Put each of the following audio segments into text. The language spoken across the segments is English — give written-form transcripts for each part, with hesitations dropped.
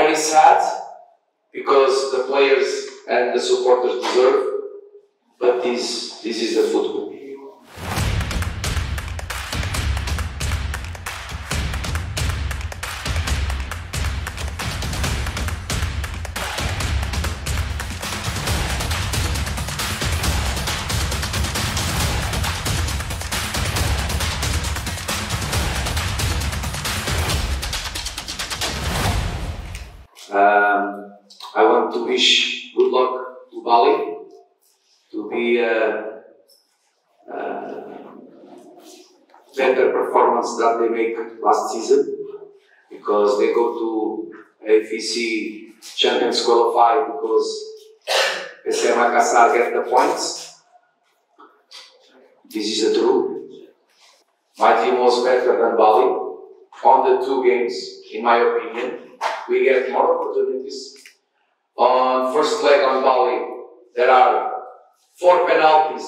Very sad because the players and the supporters deserve, but this is the football. I want to wish good luck to Bali to be a better performance than they make last season, because they go to AFC Champions qualify because Makassar get the points. This is the truth. My team was better than Bali on the 2 games, in my opinion. We get more opportunities. On first leg on Bali, there are 4 penalties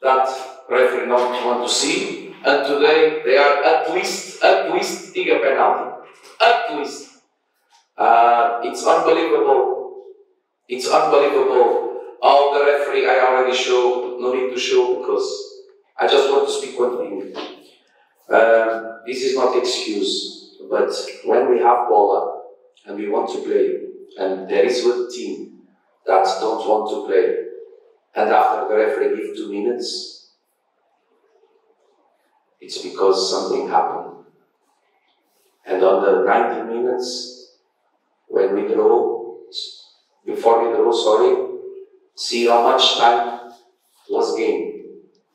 that referee don't want to see, and today they are at least 3 penalty. At least. It's unbelievable. It's unbelievable. All the referee I already showed, no need to show, because I just want to speak one thing. This is not excuse, but when we have bola and we want to play, and there is one team that don't want to play, and after the referee gives 2 minutes, it's because something happened. And on the 90 minutes, when we draw, before we draw, see how much time was gained.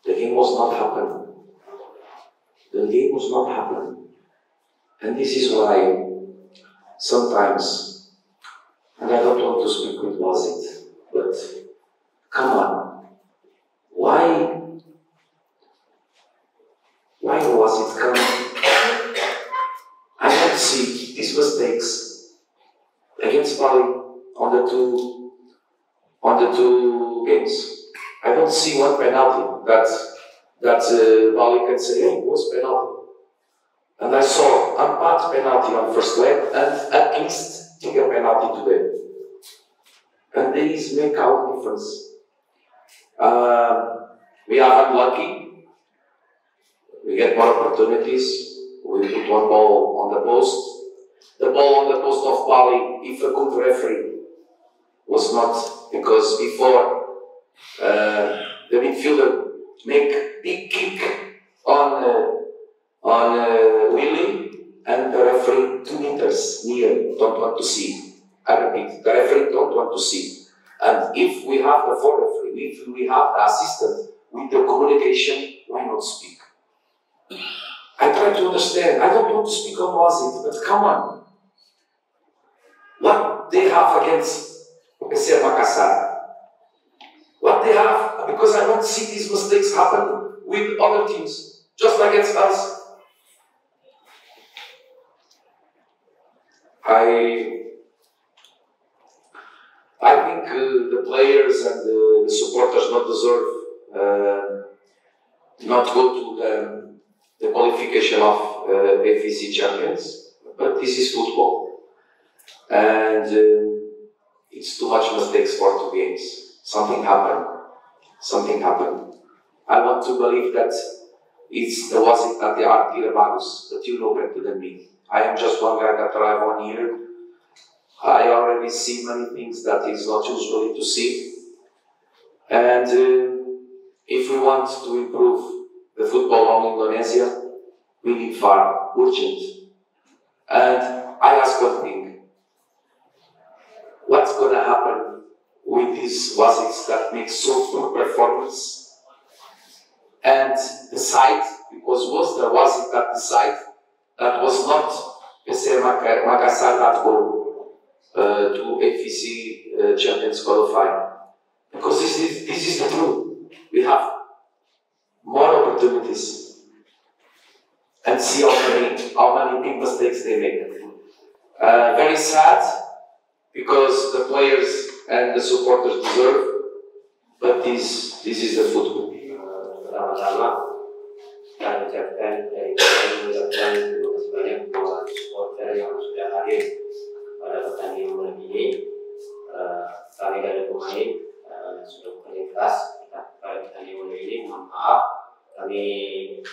The game was not happening. The game was not happening. And this is why sometimes, and I don't want to speak with was it, but come on, why was it coming? I don't see these mistakes against Bali on the two games. I don't see one penalty that Bali can say, hey, it was penalty. And I saw a bad penalty on first leg, and at least take a penalty today. And these make our difference. We are unlucky. We get more opportunities. We put one ball on the post. The ball on the post of Bali, if a good referee was not, because before the midfielder make big kick on Willie, and the referee 2 meters near don't want to see. I repeat, the referee don't want to see. And if we have the 4th referee, if we have the assistant with the communication, why not speak? I try to understand. I don't want to speak on was it, but come on. What they have against Makassar? What they have, because I don't see these mistakes happen with other teams, just against us. I think the players and the supporters not deserve not go to the qualification of AFC Champions, but this is football, and it's too much mistakes for 2 games. Something happened. Something happened. I want to believe that it's the was it that they are Tirabagos, but you know better than me. I am just one guy that arrived 1 year. I already see many things that is not usually to see. And if we want to improve the football on Indonesia, we need far, urgent. And I ask one thing. What's going to happen with these Wazits that make so poor performance? And the side, because was the Wazit that the side that was not Makassar that go to AFC Champions qualify. Because this is the truth. We have more opportunities, and see how many big mistakes they make. Very sad, because the players and the supporters deserve, but this is the football. Pertama-tama, kami ucapkan dari kami mengucapkan terima kasih banyak buat supporter yang sudah hadir pada pertandingan pemain sudah bekerja keras. Pada pertandingan ini, mohon maaf kami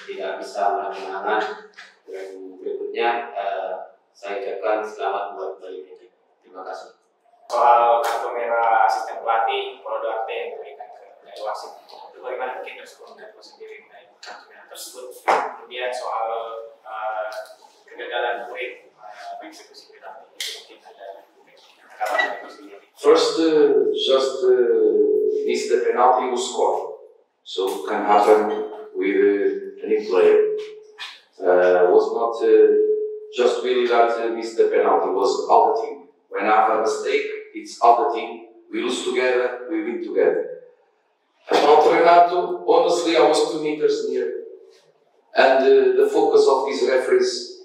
tidak bisa meraih kemenangan. Dan berikutnya saya ucapkan selamat buat Bali. Terima kasih. Soal kartu merah asisten pelatih, Polo Duarte yang diberikan ke wasit, itu bagaimana mungkin respon dari wasit sendiri mengenai kartu merah tersebut? Kemudian soal kegagalan poin eksekusi penalti, mungkin ada kata-kata dari wasit sendiri. First, just miss the penalty you score. So can happen with any player. Was not just really that miss the penalty, was all the team. When I have a mistake, it's all the team. We lose together, we win together. About Renato, honestly, I was 2 meters near. And the focus of these referees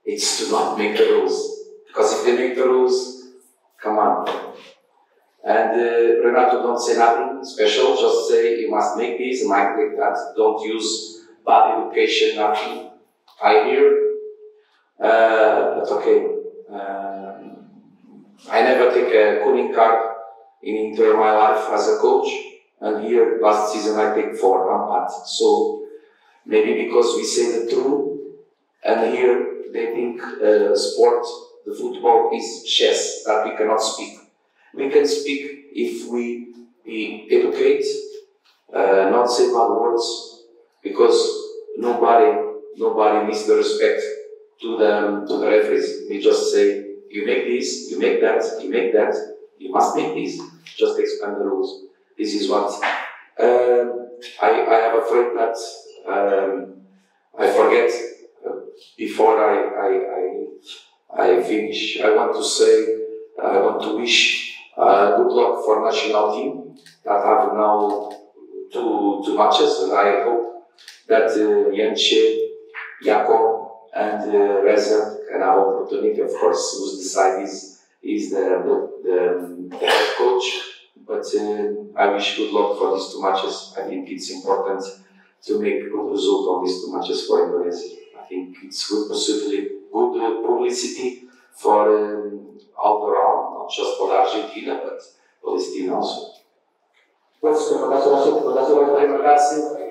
is to not make the rules. Because if they make the rules, come on. And Renato don't say nothing special, just say you must make this, you might make that. Don't use bad education, nothing. I hear, but okay. I never take a cooling card in Inter my life as a coach, and here last season I take 4 on So maybe because we say the truth, and here they think sport, the football is chess, that we cannot speak. We can speak if we educate, not say bad words, because nobody needs the respect to the referees. We just say, you make this, you make that, you make that, you must make this. Just explain the rules. This is what I am afraid that I forget before I finish. I want to say, I want to wish good luck for national team that have now two matches, and I hope that Yenche, Ewako, and Reza can have opportunity. Of course, who's decided is the head coach. But I wish good luck for these 2 matches. I think it's important to make a good result on these 2 matches for Indonesia. I think it's good publicity for all around, not just for Argentina, but Palestina also. Terima kasih.